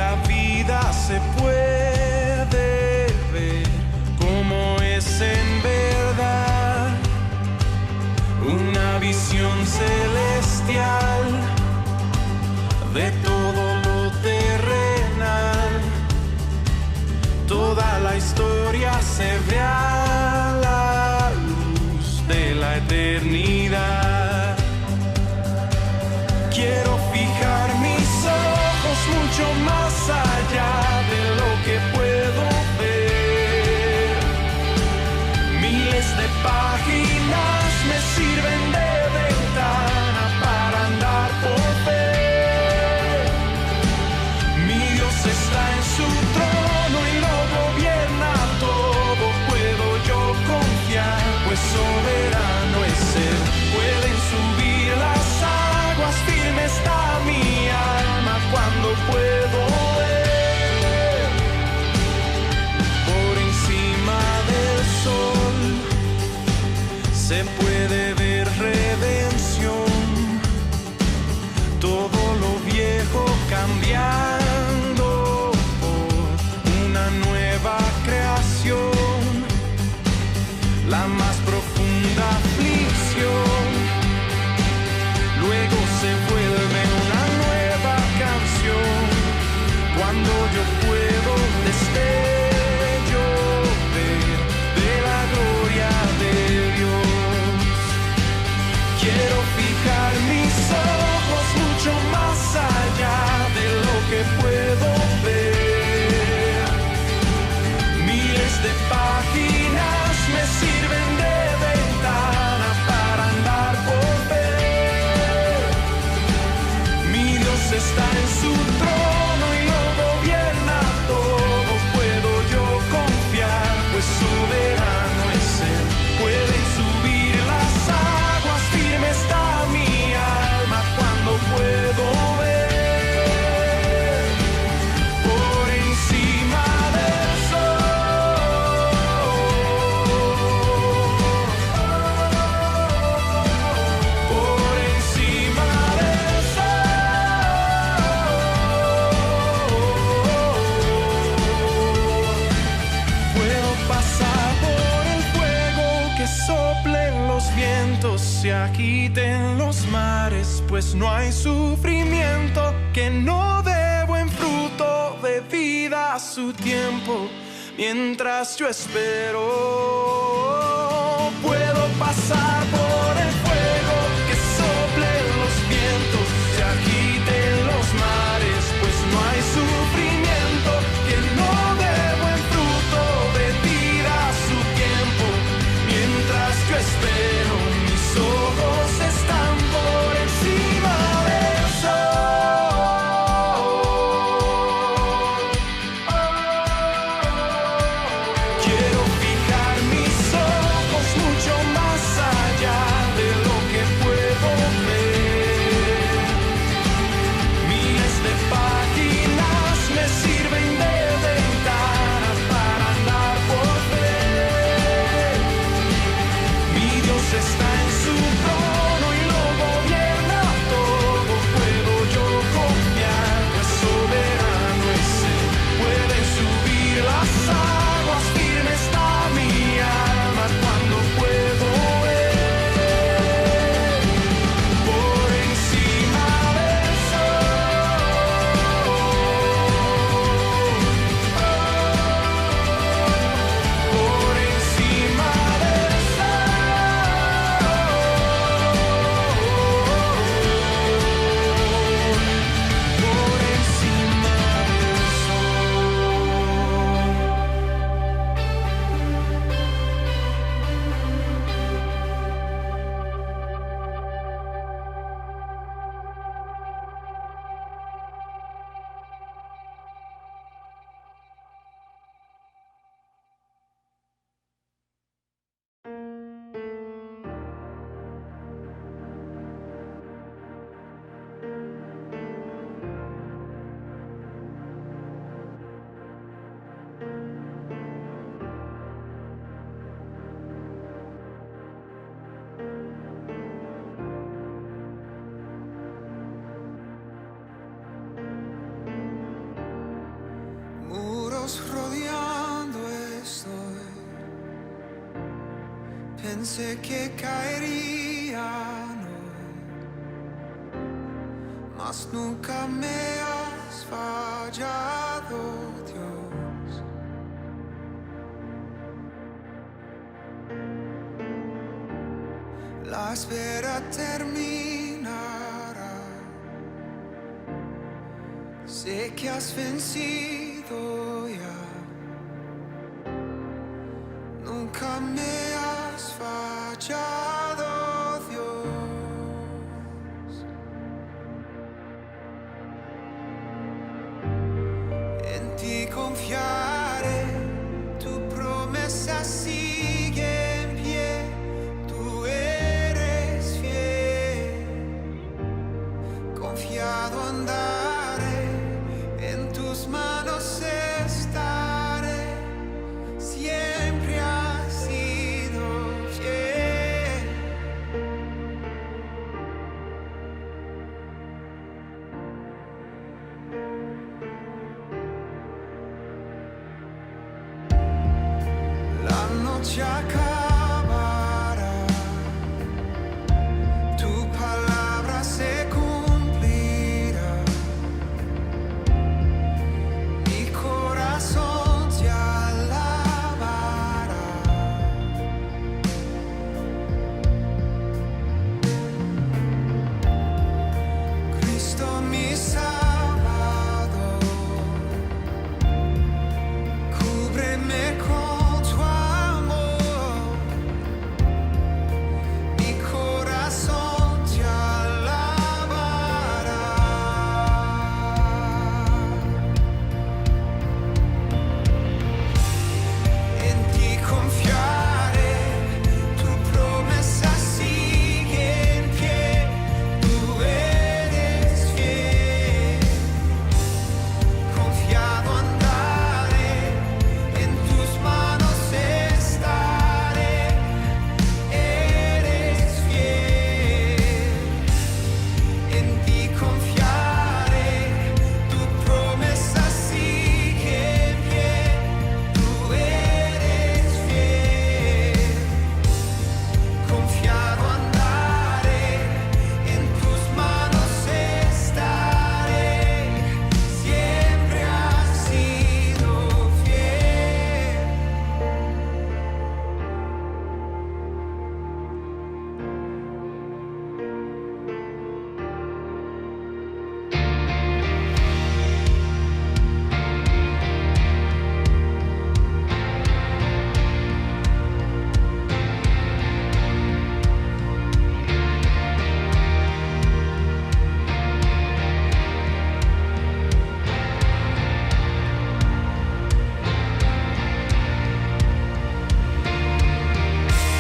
la vida se puede ver como es en verdad, una visión celestial de todo lo terrenal. Toda la historia se ve a la luz de la eternidad. Quiero fijar mis ojos mucho más allá de lo que puedo ver. Miles de páginas me sirven de ventana para andar por fe. Mi Dios está en su trono y lo gobierna todo. Puedo yo confiar, pues soberano es Él. Pueden subir las aguas, firme está mi alma cuando puedo ver. Por encima del sol se puede ver redención, todo lo viejo cambiando por una nueva creación, la más profunda aflicción, luego se vuelve una nueva canción, cuando yo puedo destello ver de la gloria de Dios. Quiero fijar mis ojos mucho más allá de lo que puedo ver. Miles de páginas me sirven de ventana para andar por ver. Mi Dios está en su trono y lo gobierna todo. Puedo yo confiar, pues soberano es Él. Pueden subir las aguas, firme está mi alma cuando puedo ver. Por encima del sol, por encima del sol. Puedo pasar por el fuego, que soplen los vientos, se agiten los mares, pues no hay sufrimiento que no dé buen fruto de vida a su tiempo. Mientras yo espero, puedo pasar por el fuego, que soplen los vientos, se agiten los mares, pues no hay sufrimiento que no dé buen fruto de vida a su tiempo. Mientras yo espero, mis ojos están por encima del sol. Quiero fijar mis ojos mucho más allá rodeando estoy. Pensé que caerían hoy, mas nunca me has fallado, Dios. La espera terminará. Sé que has vencido ya. Nunca me has fallado, Dios. En ti confiaré, tu promesa sigue en pie. Tú eres fiel, confiado andaré, en tus manos estaré. Siempre has sido fiel. La noche acabará, tu palabra se cumplirá. Mi corazón te alabará. Cristo mi Salvador, cúbreme con tu amor. Mi corazón te alabará. En ti confiaré, tu promesa sigue en pie. Tú eres fiel, confiado andaré, en tus manos estaré. Eres fiel, en ti confiaré, tu promesa sigue en pie. Tú eres fiel, confiado andaré, en tus manos estaré. Siempre has sido fiel.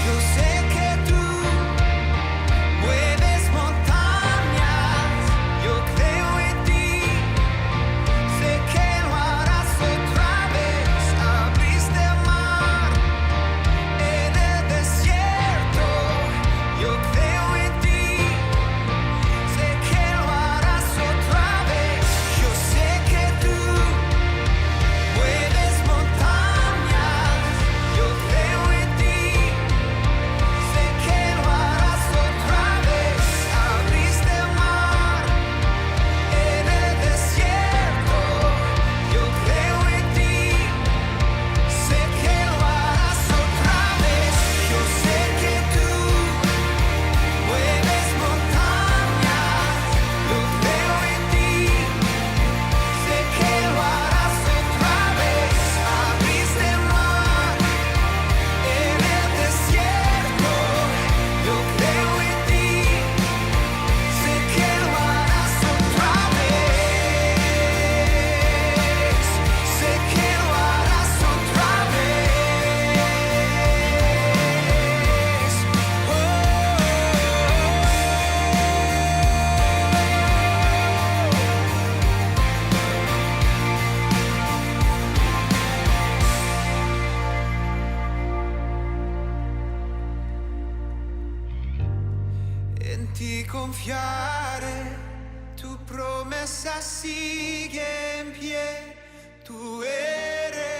Yo sé que tú mueves montañas, yo creo en ti. Sé que lo harás otra vez. Abriste el mar en el desierto, yo creo en ti. Sé que lo harás otra vez. Yo sé que tú mueves montañas, yo creo en ti. Sé que lo harás otra vez. Abriste el mar en el desierto, yo creo en ti. Sé que lo harás otra vez. Yo sé que tú mueves montañas, yo creo en ti. Sé que lo harás otra vez. Abriste el mar en el desierto, yo creo en ti. Sé que lo harás otra vez. Sé que lo harás otra vez. En ti confiaré, tu promesa sigue en pie. Tú eres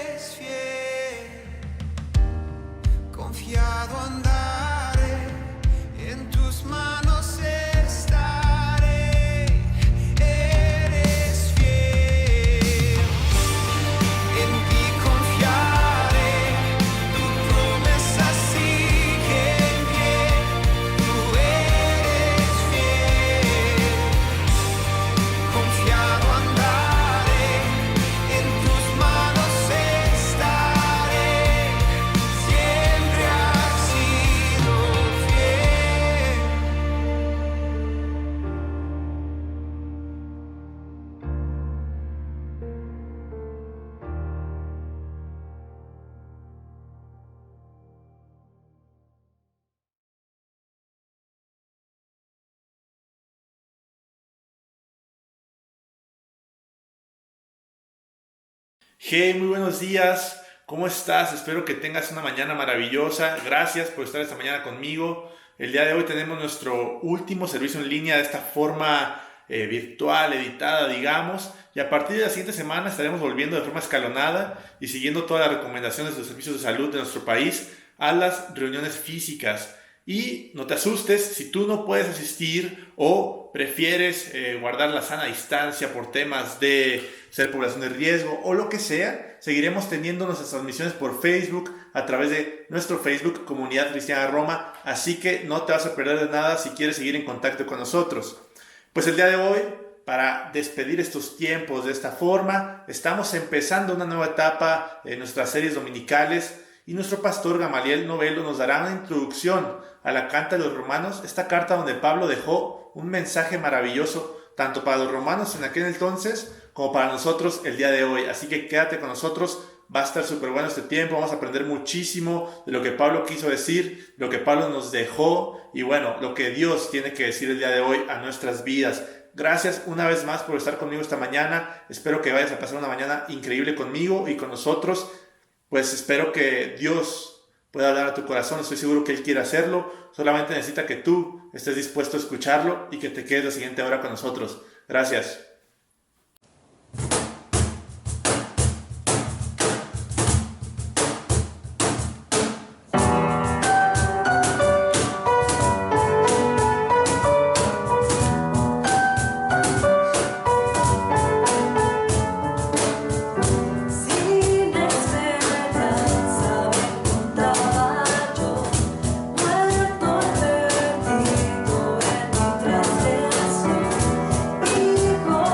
Hey, muy buenos días. ¿Cómo estás? Espero que tengas una mañana maravillosa. Gracias por estar esta mañana conmigo. El día de hoy tenemos nuestro último servicio en línea de esta forma virtual, editada, digamos. Y a partir de la siguiente semana estaremos volviendo de forma escalonada y siguiendo todas las recomendaciones de los servicios de salud de nuestro país a las reuniones físicas. Y no te asustes si tú no puedes asistir o prefieres guardar la sana distancia por temas de ser población de riesgo o lo que sea. Seguiremos teniendo nuestras transmisiones por Facebook a través de nuestro Facebook Comunidad Cristiana Roma. Así que no te vas a perder de nada si quieres seguir en contacto con nosotros. Pues el día de hoy, para despedir estos tiempos de esta forma, estamos empezando una nueva etapa en nuestras series dominicales. Y nuestro pastor Gamaliel Novelo nos dará una introducción a la carta de los romanos, esta carta donde Pablo dejó un mensaje maravilloso tanto para los romanos en aquel entonces como para nosotros el día de hoy. Así que quédate con nosotros, va a estar súper bueno este tiempo, vamos a aprender muchísimo de lo que Pablo quiso decir, lo que Pablo nos dejó y bueno, lo que Dios tiene que decir el día de hoy a nuestras vidas. Gracias una vez más por estar conmigo esta mañana, espero que vayas a pasar una mañana increíble conmigo y con nosotros. Pues espero que Dios pueda hablar a tu corazón, estoy seguro que Él quiere hacerlo, solamente necesita que tú estés dispuesto a escucharlo y que te quedes la siguiente hora con nosotros. Gracias. Hijo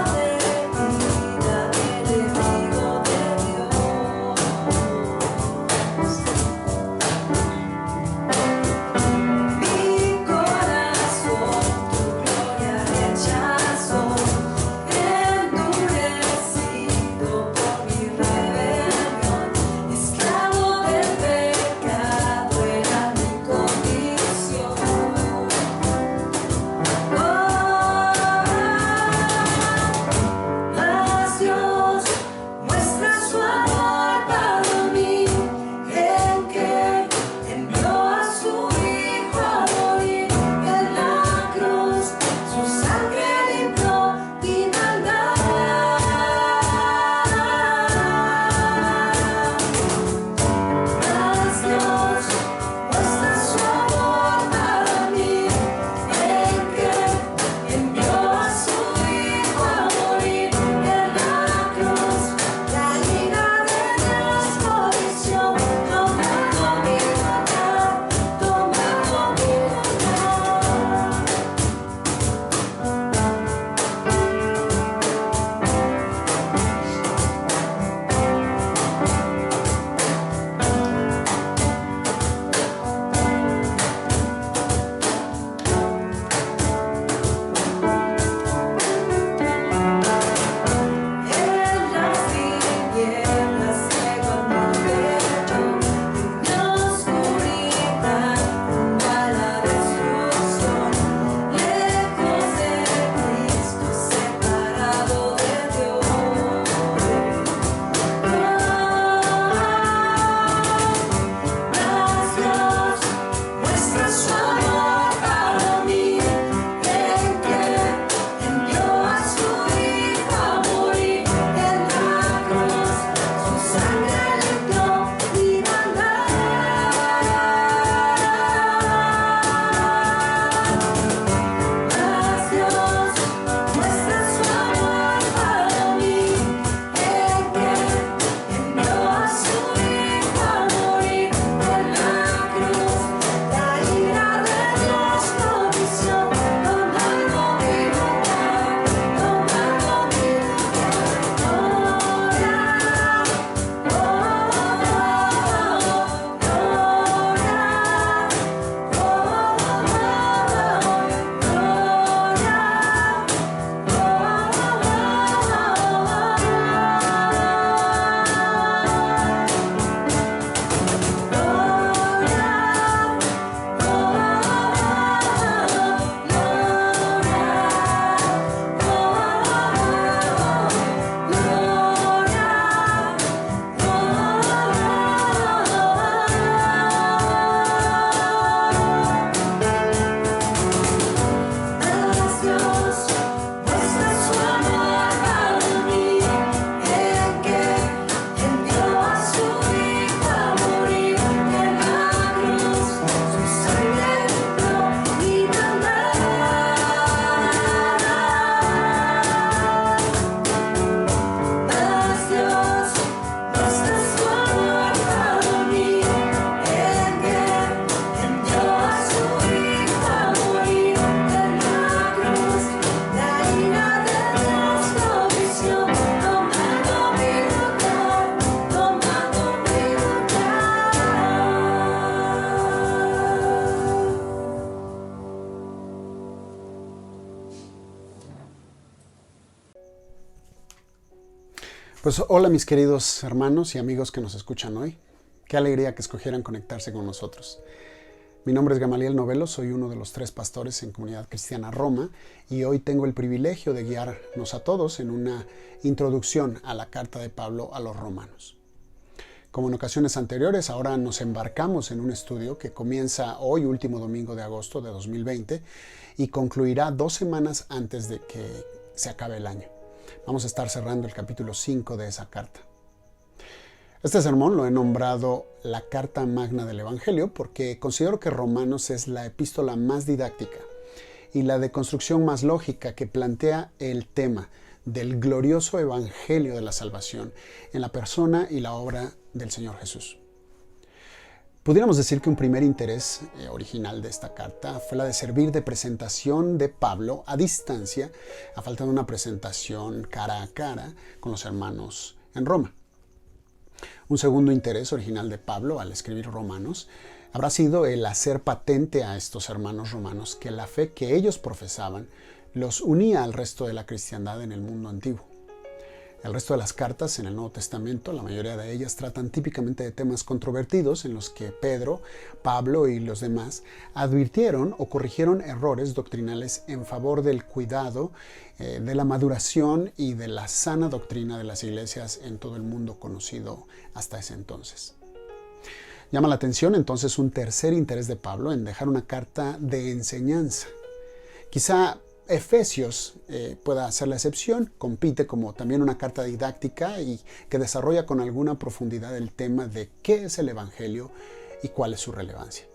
Pues hola mis queridos hermanos y amigos que nos escuchan hoy. Qué alegría que escogieran conectarse con nosotros. Mi nombre es Gamaliel Novelo, soy uno de los 3 pastores en Comunidad Cristiana Roma y hoy tengo el privilegio de guiarnos a todos en una introducción a la carta de Pablo a los romanos. Como en ocasiones anteriores, ahora nos embarcamos en un estudio que comienza hoy, último domingo de agosto de 2020, y concluirá 2 semanas antes de que se acabe el año. Vamos a estar cerrando el capítulo 5 de esa carta. Este sermón lo he nombrado la carta magna del Evangelio porque considero que Romanos es la epístola más didáctica y la de construcción más lógica que plantea el tema del glorioso Evangelio de la salvación en la persona y la obra del Señor Jesús. Pudiéramos decir que un primer interés original de esta carta fue la de servir de presentación de Pablo a distancia, a falta de una presentación cara a cara con los hermanos en Roma. Un segundo interés original de Pablo al escribir Romanos habrá sido el hacer patente a estos hermanos romanos que la fe que ellos profesaban los unía al resto de la cristiandad en el mundo antiguo. El resto de las cartas en el Nuevo Testamento, la mayoría de ellas tratan típicamente de temas controvertidos en los que Pedro, Pablo y los demás advirtieron o corrigieron errores doctrinales en favor del cuidado, de la maduración y de la sana doctrina de las iglesias en todo el mundo conocido hasta ese entonces. Llama la atención entonces un tercer interés de Pablo en dejar una carta de enseñanza. Quizá Efesios pueda ser la excepción, compite como también una carta didáctica y que desarrolla con alguna profundidad el tema de qué es el Evangelio y cuál es su relevancia.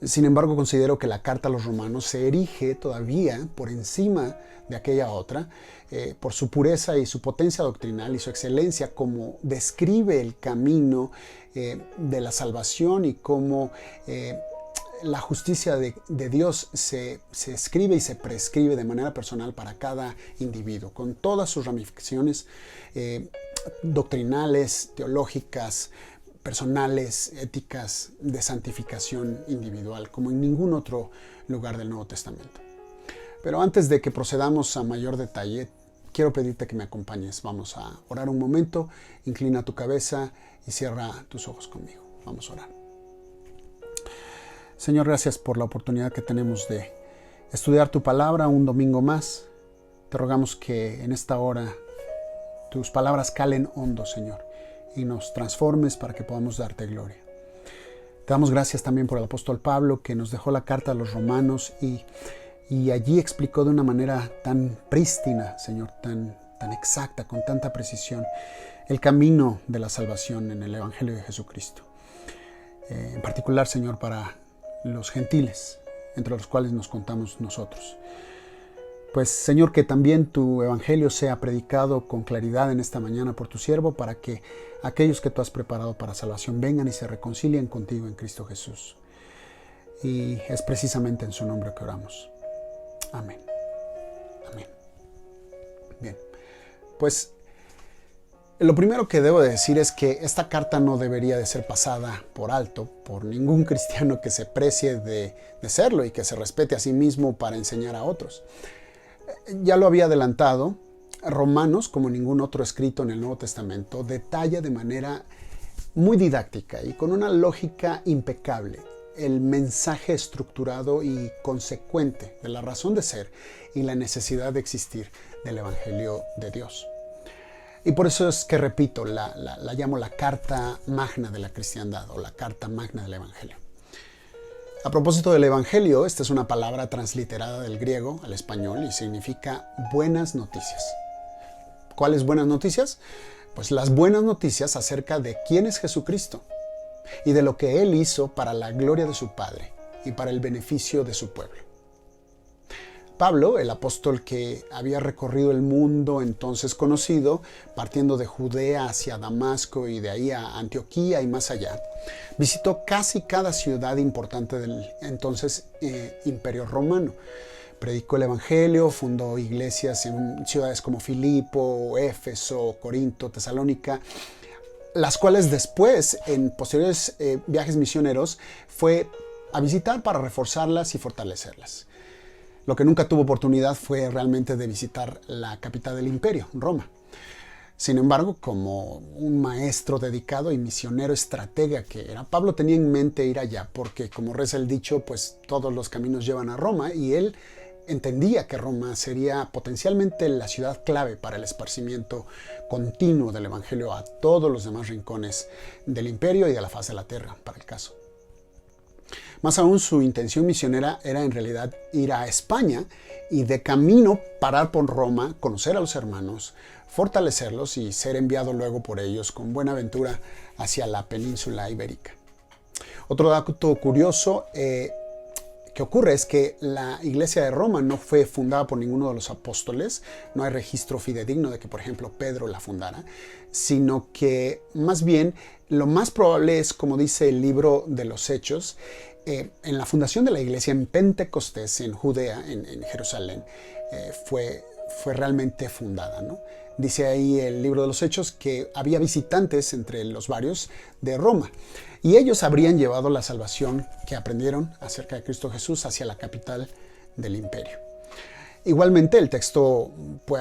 Sin embargo, considero que la carta a los romanos se erige todavía por encima de aquella otra, por su pureza y su potencia doctrinal y su excelencia, como describe el camino de la salvación y cómo la justicia de Dios se escribe y se prescribe de manera personal para cada individuo, con todas sus ramificaciones doctrinales, teológicas, personales, éticas, de santificación individual, como en ningún otro lugar del Nuevo Testamento. Pero antes de que procedamos a mayor detalle, quiero pedirte que me acompañes. Vamos a orar un momento, inclina tu cabeza y cierra tus ojos conmigo. Vamos a orar. Señor, gracias por la oportunidad que tenemos de estudiar tu palabra un domingo más. Te rogamos que en esta hora tus palabras calen hondo, Señor, y nos transformes para que podamos darte gloria. Te damos gracias también por el apóstol Pablo, que nos dejó la carta a los romanos y allí explicó de una manera tan prístina, Señor, tan exacta, con tanta precisión, el camino de la salvación en el Evangelio de Jesucristo. En particular, Señor, para los gentiles, entre los cuales nos contamos nosotros. Pues, Señor, que también tu evangelio sea predicado con claridad en esta mañana por tu siervo, para que aquellos que tú has preparado para salvación vengan y se reconcilien contigo en Cristo Jesús. Y es precisamente en su nombre que oramos. Amén. Amén. Bien, pues lo primero que debo de decir es que esta carta no debería de ser pasada por alto por ningún cristiano que se precie de serlo y que se respete a sí mismo para enseñar a otros. Ya lo había adelantado, Romanos, como ningún otro escrito en el Nuevo Testamento, detalla de manera muy didáctica y con una lógica impecable el mensaje estructurado y consecuente de la razón de ser y la necesidad de existir del Evangelio de Dios. Y por eso es que, repito, la llamo la carta magna de la cristiandad o la carta magna del Evangelio. A propósito del Evangelio, esta es una palabra transliterada del griego al español y significa buenas noticias. ¿Cuáles buenas noticias? Pues las buenas noticias acerca de quién es Jesucristo y de lo que Él hizo para la gloria de su Padre y para el beneficio de su pueblo. Pablo, el apóstol que había recorrido el mundo entonces conocido, partiendo de Judea hacia Damasco y de ahí a Antioquía y más allá, visitó casi cada ciudad importante del entonces Imperio Romano. Predicó el Evangelio, fundó iglesias en ciudades como Filipo, Éfeso, Corinto, Tesalónica, las cuales después, en posteriores viajes misioneros, fue a visitar para reforzarlas y fortalecerlas. Lo que nunca tuvo oportunidad fue realmente de visitar la capital del imperio, Roma. Sin embargo, como un maestro dedicado y misionero estratega que era, Pablo tenía en mente ir allá porque, como reza el dicho, pues todos los caminos llevan a Roma, y él entendía que Roma sería potencialmente la ciudad clave para el esparcimiento continuo del Evangelio a todos los demás rincones del imperio y de la faz de la tierra, para el caso. Más aún, su intención misionera era en realidad ir a España y de camino parar por Roma, conocer a los hermanos, fortalecerlos y ser enviado luego por ellos con buena ventura hacia la península ibérica. Otro dato curioso que ocurre es que la iglesia de Roma no fue fundada por ninguno de los apóstoles, no hay registro fidedigno de que, por ejemplo, Pedro la fundara, sino que más bien lo más probable es, como dice el libro de los Hechos, en la fundación de la iglesia en Pentecostés, en Judea, en Jerusalén, fue realmente fundada, ¿no? Dice ahí el libro de los Hechos que había visitantes entre los varios de Roma, y ellos habrían llevado la salvación que aprendieron acerca de Cristo Jesús hacia la capital del imperio. Igualmente, el texto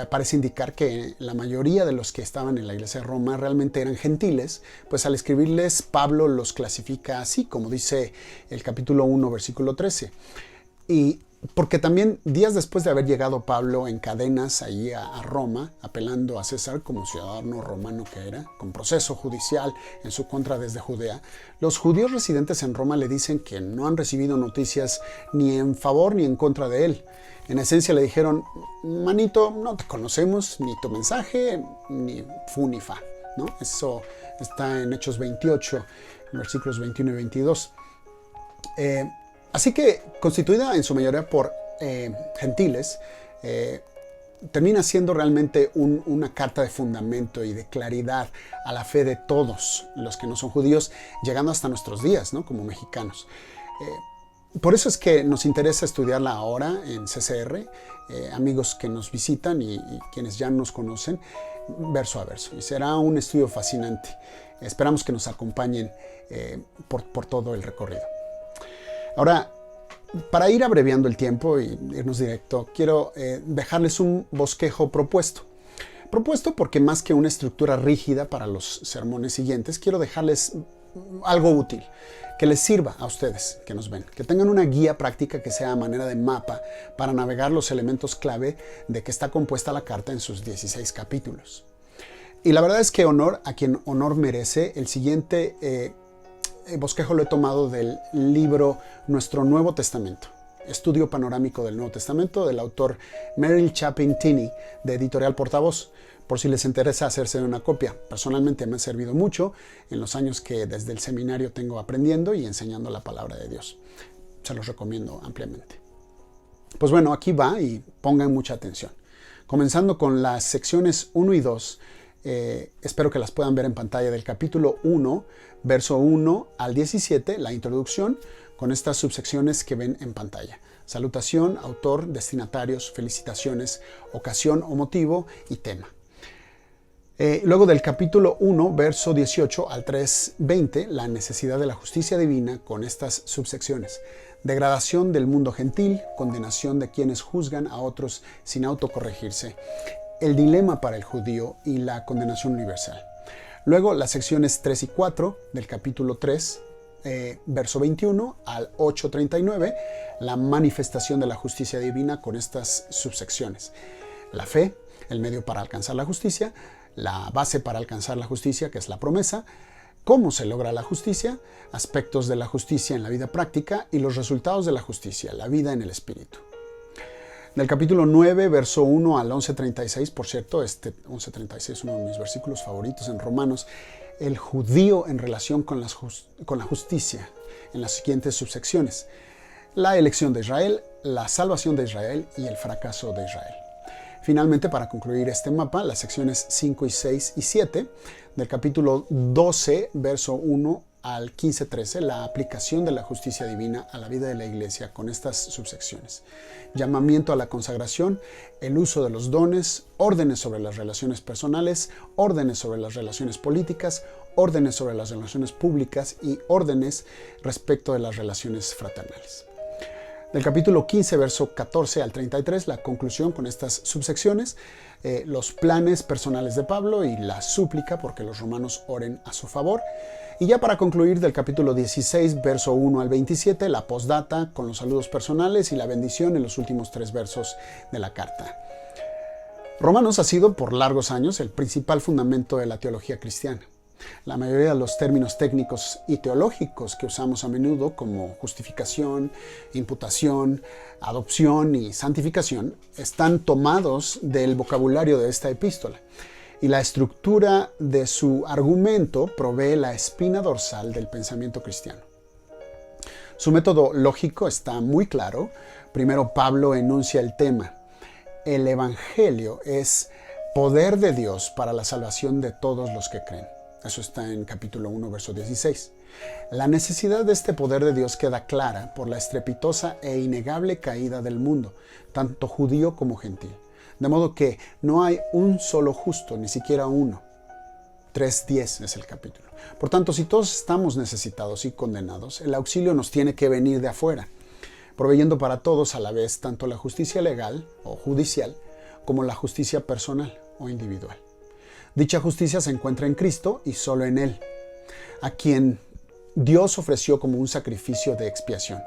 parece indicar que la mayoría de los que estaban en la iglesia de Roma realmente eran gentiles, pues al escribirles Pablo los clasifica así, como dice el capítulo 1, versículo 13. Y porque también días después de haber llegado Pablo en cadenas allí a Roma, apelando a César como ciudadano romano que era, con proceso judicial en su contra desde Judea, los judíos residentes en Roma le dicen que no han recibido noticias ni en favor ni en contra de él. En esencia le dijeron: manito, no te conocemos, ni tu mensaje, ni fu ni fa, ¿no? Eso está en Hechos 28, versículos 21 y 22. Así que, constituida en su mayoría por gentiles, termina siendo realmente una carta de fundamento y de claridad a la fe de todos los que no son judíos, llegando hasta nuestros días, ¿no? Como mexicanos. Por eso es que nos interesa estudiarla ahora en CCR, amigos que nos visitan y quienes ya nos conocen, verso a verso. Y será un estudio fascinante. Esperamos que nos acompañen por todo el recorrido. Ahora, para ir abreviando el tiempo y irnos directo, quiero dejarles un bosquejo propuesto. Propuesto porque más que una estructura rígida para los sermones siguientes, quiero dejarles algo útil, que les sirva a ustedes que nos ven, que tengan una guía práctica que sea a manera de mapa para navegar los elementos clave de que está compuesta la carta en sus 16 capítulos. Y la verdad es que honor a quien honor merece. El siguiente bosquejo lo he tomado del libro Nuestro Nuevo Testamento, estudio panorámico del Nuevo Testamento, del autor Merrill Chapin Tinney, de Editorial Portavoz, por si les interesa hacerse una copia. Personalmente me ha servido mucho en los años que desde el seminario tengo aprendiendo y enseñando la palabra de Dios. Se los recomiendo ampliamente. Pues bueno, aquí va y pongan mucha atención. Comenzando con las secciones 1 y 2, espero que las puedan ver en pantalla, del capítulo 1, verso 1 al 17, la introducción, con estas subsecciones que ven en pantalla. Salutación, autor, destinatarios, felicitaciones, ocasión o motivo y tema. Luego del capítulo 1, verso 18 al 3:20, la necesidad de la justicia divina, con estas subsecciones. Degradación del mundo gentil, condenación de quienes juzgan a otros sin autocorregirse, el dilema para el judío y la condenación universal. Luego las secciones 3 y 4 del capítulo 3, verso 21 al 8:39, la manifestación de la justicia divina, con estas subsecciones. La fe, el medio para alcanzar la justicia, la base para alcanzar la justicia, que es la promesa, cómo se logra la justicia, aspectos de la justicia en la vida práctica y los resultados de la justicia, la vida en el espíritu. Del capítulo 9, verso 1 al 11:36, por cierto, este 11:36 es uno de mis versículos favoritos en Romanos, el judío en relación con la justicia, en las siguientes subsecciones: la elección de Israel, la salvación de Israel y el fracaso de Israel. Finalmente, para concluir este mapa, las secciones 5 y 6 y 7 del capítulo 12, verso 1 al 15-13, la aplicación de la justicia divina a la vida de la iglesia, con estas subsecciones: llamamiento a la consagración, el uso de los dones, órdenes sobre las relaciones personales, órdenes sobre las relaciones políticas, órdenes sobre las relaciones públicas y órdenes respecto de las relaciones fraternales. Del capítulo 15, verso 14 al 33, la conclusión con estas subsecciones, los planes personales de Pablo y la súplica porque los romanos oren a su favor. Y ya para concluir, del capítulo 16, verso 1 al 27, la postdata con los saludos personales y la bendición en los últimos 3 versos de la carta. Romanos ha sido por largos años el principal fundamento de la teología cristiana. La mayoría de los términos técnicos y teológicos que usamos a menudo, como justificación, imputación, adopción y santificación, están tomados del vocabulario de esta epístola. Y la estructura de su argumento provee la espina dorsal del pensamiento cristiano. Su método lógico está muy claro. Primero, Pablo enuncia el tema. El Evangelio es poder de Dios para la salvación de todos los que creen. Eso está en capítulo 1, verso 16. La necesidad de este poder de Dios queda clara por la estrepitosa e innegable caída del mundo, tanto judío como gentil. De modo que no hay un solo justo, ni siquiera uno. 3:10 es el capítulo. Por tanto, si todos estamos necesitados y condenados, el auxilio nos tiene que venir de afuera, proveyendo para todos a la vez tanto la justicia legal o judicial como la justicia personal o individual. Dicha justicia se encuentra en Cristo y solo en Él, a quien Dios ofreció como un sacrificio de expiación,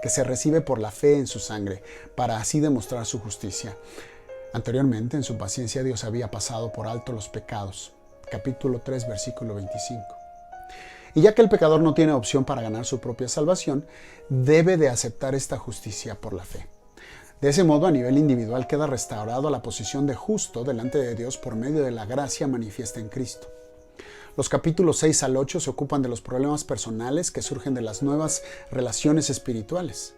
que se recibe por la fe en su sangre, para así demostrar su justicia. Anteriormente, en su paciencia, Dios había pasado por alto los pecados. Capítulo 3, versículo 25. Y ya que el pecador no tiene opción para ganar su propia salvación, debe de aceptar esta justicia por la fe. De ese modo, a nivel individual queda restaurado a la posición de justo delante de Dios por medio de la gracia manifiesta en Cristo. Los capítulos 6 al 8 se ocupan de los problemas personales que surgen de las nuevas relaciones espirituales.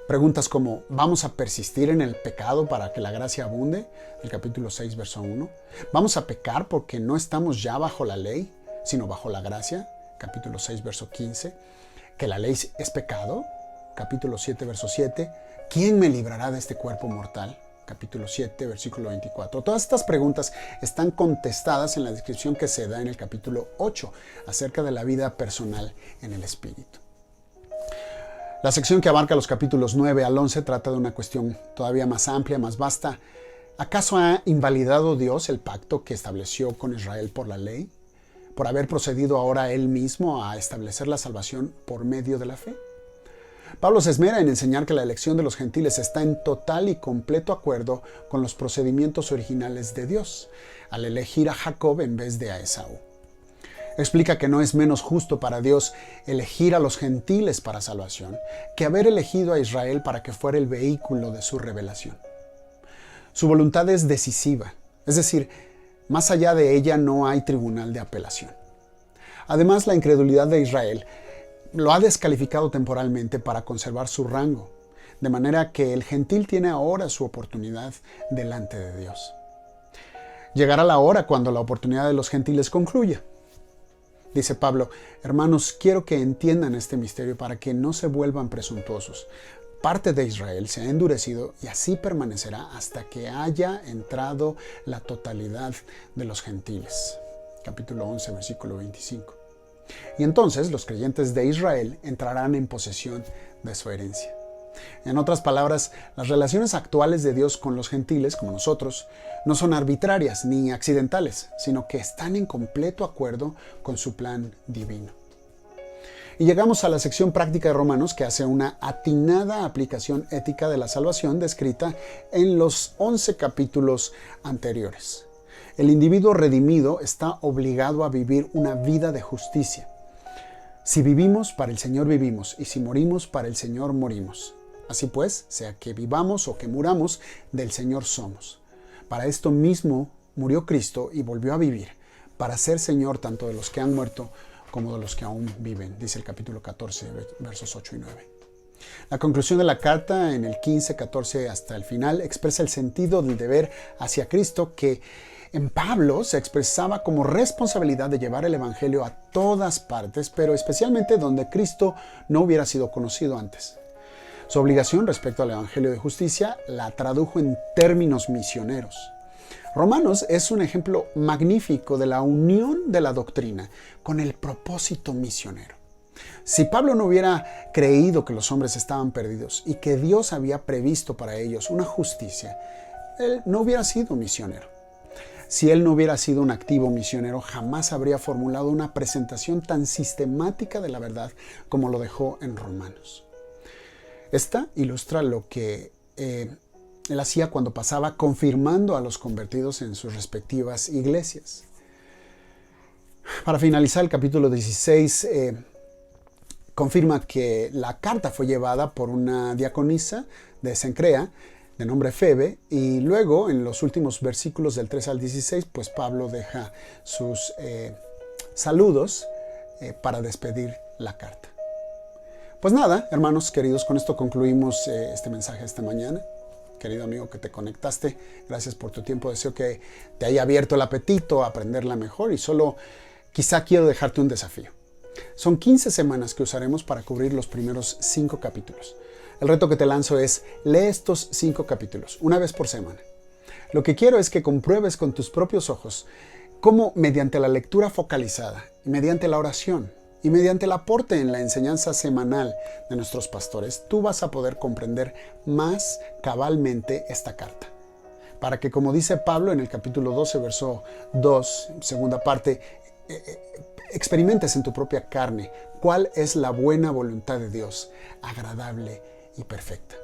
Preguntas como, ¿vamos a persistir en el pecado para que la gracia abunde? El capítulo 6, verso 1. ¿Vamos a pecar porque no estamos ya bajo la ley, sino bajo la gracia? Capítulo 6, verso 15. ¿Que la ley es pecado? Capítulo 7, verso 7. ¿Quién me librará de este cuerpo mortal? Capítulo 7, versículo 24. Todas estas preguntas están contestadas en la descripción que se da en el capítulo 8 acerca de la vida personal en el Espíritu. La sección que abarca los capítulos 9 al 11 trata de una cuestión todavía más amplia, más vasta. ¿Acaso ha invalidado Dios el pacto que estableció con Israel por la ley, por haber procedido ahora Él mismo a establecer la salvación por medio de la fe? Pablo se esmera en enseñar que la elección de los gentiles está en total y completo acuerdo con los procedimientos originales de Dios, al elegir a Jacob en vez de a Esaú. Explica que no es menos justo para Dios elegir a los gentiles para salvación que haber elegido a Israel para que fuera el vehículo de su revelación. Su voluntad es decisiva, es decir, más allá de ella no hay tribunal de apelación. Además, la incredulidad de Israel lo ha descalificado temporalmente para conservar su rango, de manera que el gentil tiene ahora su oportunidad delante de Dios. Llegará la hora cuando la oportunidad de los gentiles concluya. Dice Pablo, hermanos, quiero que entiendan este misterio para que no se vuelvan presuntuosos. Parte de Israel se ha endurecido y así permanecerá hasta que haya entrado la totalidad de los gentiles. Capítulo 11, versículo 25. Y entonces los creyentes de Israel entrarán en posesión de su herencia. En otras palabras, las relaciones actuales de Dios con los gentiles, como nosotros, no son arbitrarias ni accidentales, sino que están en completo acuerdo con su plan divino. Y llegamos a la sección práctica de Romanos, que hace una atinada aplicación ética de la salvación descrita en los 11 capítulos anteriores. El individuo redimido está obligado a vivir una vida de justicia. Si vivimos, para el Señor vivimos, y si morimos, para el Señor morimos. Así pues, sea que vivamos o que muramos, del Señor somos. Para esto mismo murió Cristo y volvió a vivir, para ser Señor tanto de los que han muerto como de los que aún viven, dice el capítulo 14, versos 8 y 9. La conclusión de la carta, en el 15, 14 hasta el final, expresa el sentido del deber hacia Cristo que en Pablo se expresaba como responsabilidad de llevar el Evangelio a todas partes, pero especialmente donde Cristo no hubiera sido conocido antes. Su obligación respecto al Evangelio de justicia la tradujo en términos misioneros. Romanos es un ejemplo magnífico de la unión de la doctrina con el propósito misionero. Si Pablo no hubiera creído que los hombres estaban perdidos y que Dios había previsto para ellos una justicia, él no hubiera sido misionero. Si él no hubiera sido un activo misionero, jamás habría formulado una presentación tan sistemática de la verdad como lo dejó en Romanos. Esta ilustra lo que él hacía cuando pasaba confirmando a los convertidos en sus respectivas iglesias. Para finalizar, el capítulo 16 confirma que la carta fue llevada por una diaconisa de Cencrea, de nombre Febe, y luego en los últimos versículos del 3 al 16, pues Pablo deja sus saludos para despedir la carta. Pues nada, hermanos queridos, con esto concluimos este mensaje esta mañana. Querido amigo que te conectaste, gracias por tu tiempo. Deseo que te haya abierto el apetito a aprenderla mejor y solo quizá quiero dejarte un desafío. Son 15 semanas que usaremos para cubrir los primeros 5 capítulos. El reto que te lanzo es, lee estos 5 capítulos, una vez por semana. Lo que quiero es que compruebes con tus propios ojos cómo mediante la lectura focalizada, mediante la oración y mediante el aporte en la enseñanza semanal de nuestros pastores, tú vas a poder comprender más cabalmente esta carta. Para que, como dice Pablo en el capítulo 12, verso 2, segunda parte, experimentes en tu propia carne cuál es la buena voluntad de Dios, agradable y perfecta.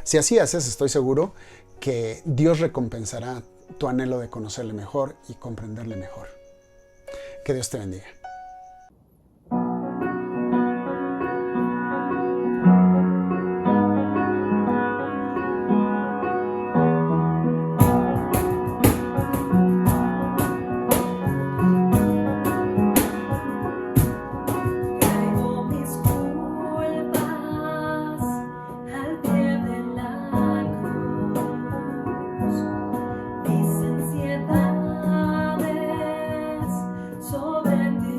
Si así haces, estoy seguro que Dios recompensará tu anhelo de conocerle mejor y comprenderle mejor. Que Dios te bendiga. Mis ansiedades sobre ti.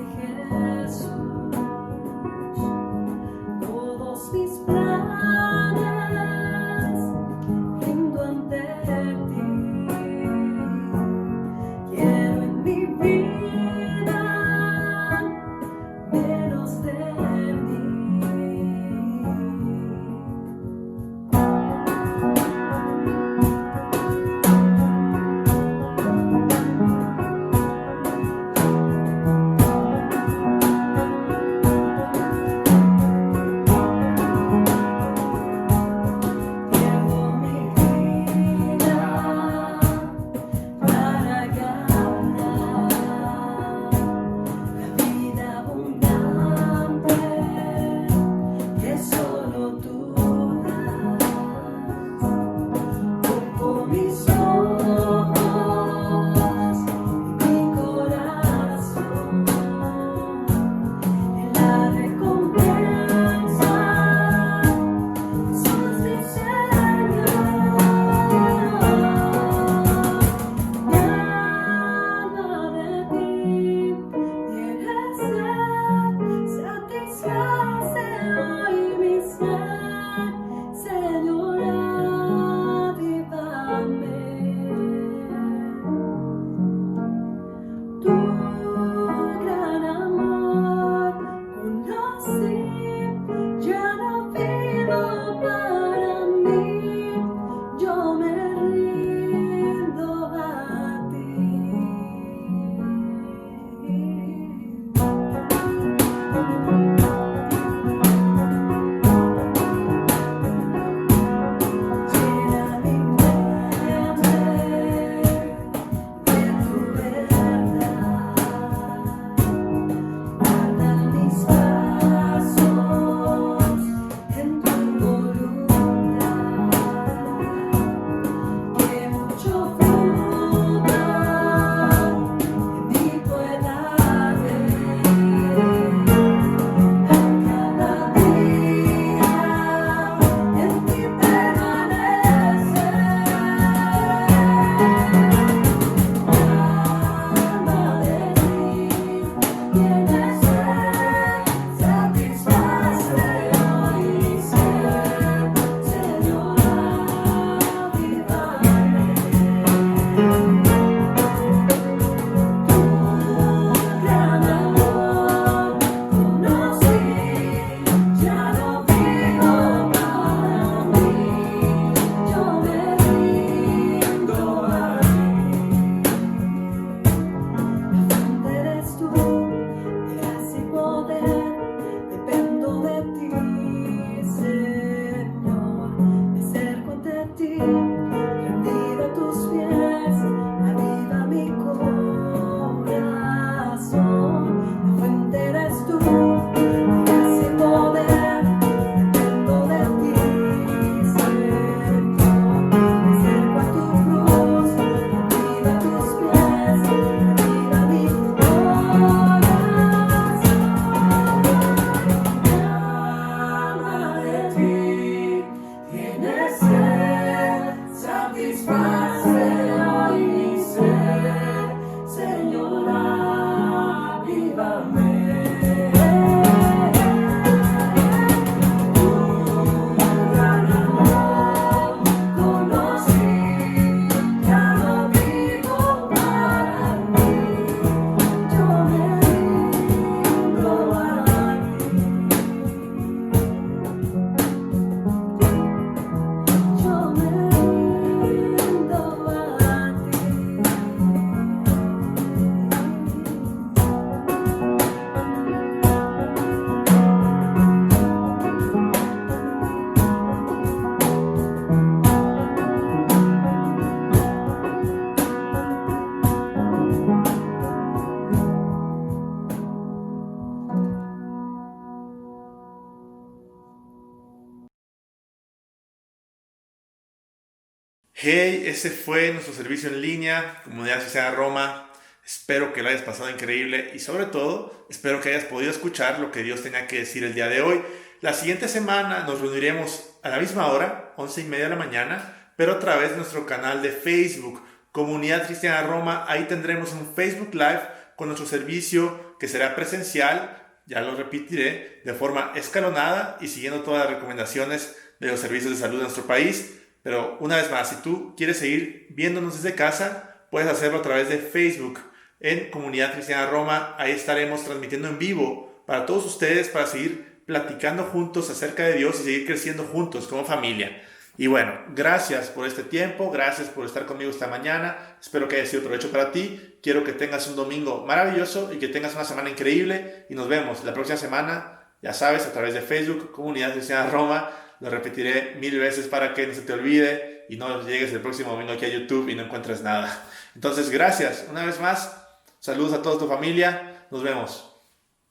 Hey, ese fue nuestro servicio en línea, Comunidad Cristiana Roma. Espero que lo hayas pasado increíble y sobre todo, espero que hayas podido escuchar lo que Dios tenga que decir el día de hoy. La siguiente semana nos reuniremos a la misma hora, 11:30 de la mañana, pero a través de nuestro canal de Facebook, Comunidad Cristiana Roma. Ahí tendremos un Facebook Live con nuestro servicio que será presencial, ya lo repetiré, de forma escalonada y siguiendo todas las recomendaciones de los servicios de salud de nuestro país. Pero una vez más, si tú quieres seguir viéndonos desde casa, puedes hacerlo a través de Facebook en Comunidad Cristiana Roma. Ahí estaremos transmitiendo en vivo para todos ustedes, para seguir platicando juntos acerca de Dios y seguir creciendo juntos como familia. Y bueno, gracias por este tiempo, gracias por estar conmigo esta mañana. Espero que haya sido provecho para ti. Quiero que tengas un domingo maravilloso y que tengas una semana increíble. Y nos vemos la próxima semana, ya sabes, a través de Facebook, Comunidad Cristiana Roma. Lo repetiré 1000 veces para que no se te olvide y no llegues el próximo domingo aquí a YouTube y no encuentres nada. Entonces, gracias una vez más. Saludos a toda tu familia. Nos vemos.